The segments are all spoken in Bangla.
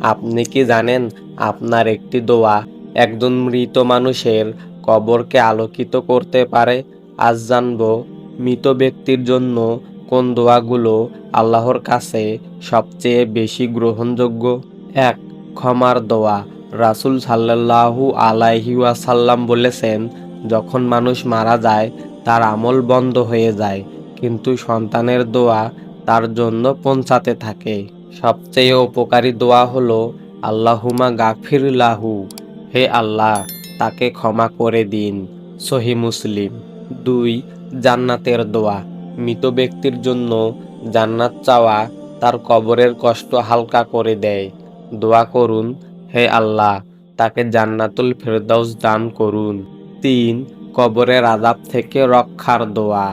আপনি কি জানেন আপনার একটি দোয়া একজন মৃত মানুষের কবরকে আলোকিত করতে পারে? আজ জানবো মৃত ব্যক্তির জন্য কোন দোয়াগুলো আল্লাহর কাছে সবচেয়ে বেশি গ্রহণযোগ্য। ১. ক্ষমার দোয়া। রাসূল সাল্লাল্লাহু আলাইহি ওয়াসাল্লাম বলেছেন, যখন মানুষ মারা যায় তার আমল বন্ধ হয়ে যায়, কিন্তু সন্তানের দোয়া তার জন্য পৌঁছাতে থাকে। সবচেয়ে উপকারী দোয়া হলো আল্লাহুম্মা গাফির লাহু, হে আল্লাহ তাকে ক্ষমা করে দিন। সহিহ মুসলিম। ২. জান্নাতের দোয়া। মৃত ব্যক্তির জন্য জান্নাত চাওয়া তার কবরের কষ্ট হালকা করে দেয়। দোয়া করুন, হে আল্লাহ তাকে জান্নাতুল ফেরদাউস দান করুন। ৩. কবরের আযাব থেকে রক্ষার দোয়া।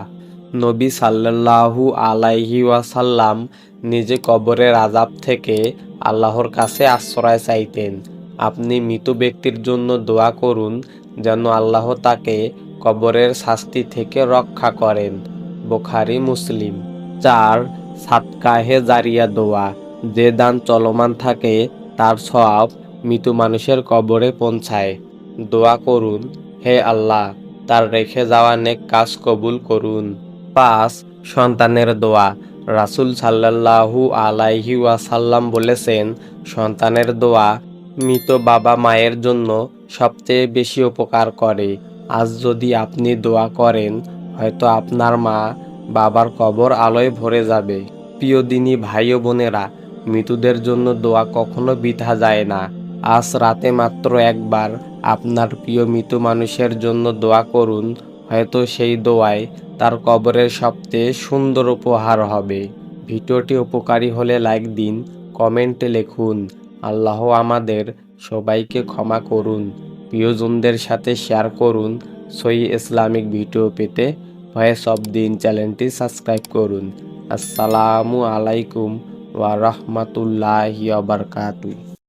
নবী সাল্লাল্লাহু আলাইহি ওয়াসাল্লাম নিজে কবরের আযাব থেকে আল্লাহর কাছে আশ্রয় চাইতেন। আপনি মৃত ব্যক্তির জন্য দোয়া করুন যেন আল্লাহ তাকে কবরের শাস্তি থেকে রক্ষা করেন। বুখারী মুসলিম। ৪. সাদকায়ে জারিয়া দোয়া। যে দান চলমান থাকে তার সওয়াব মৃত মানুষের কবরে পৌঁছায়। দোয়া করুন, হে আল্লাহ তার রেখে যাওয়া নেক কাজ কবুল করুন। ৫. সন্তানের দোয়া। রাসূল সাল্লাল্লাহু আলাইহি ওয়াসাল্লাম বলেছেন, সন্তানের দোয়া মৃত বাবা মায়ের জন্য সবচেয়ে বেশি উপকার করে। আজ যদি আপনি দোয়া করেন, হয়তো আপনার মা বাবার কবর আলোয় ভরে যাবে। প্রিয় দিনী ভাই ও বোনেরা, মৃতদের জন্য দোয়া কখনো বৃথা যায় না। আজ রাতে মাত্র একবার আপনার প্রিয় মৃত মানুষের জন্য দোয়া করুন, হয়তো সেই দোয়ায় তার কবরের সবচেয়ে সুন্দর উপহার হবে। ভিডিওটি উপকারী হলে লাইক দিন, কমেন্টে লিখুন, আল্লাহ আমাদের সবাইকে ক্ষমা করুন। প্রিয়জনদের সাথে শেয়ার করুন। সহিহ ইসলামিক ভিডিও পেতে ভয়েস অফ দিন চ্যানেলটি সাবস্ক্রাইব করুন। আসসালামু আলাইকুম ওয়া রাহমাতুল্লাহি ওয়া বারাকাতুহু।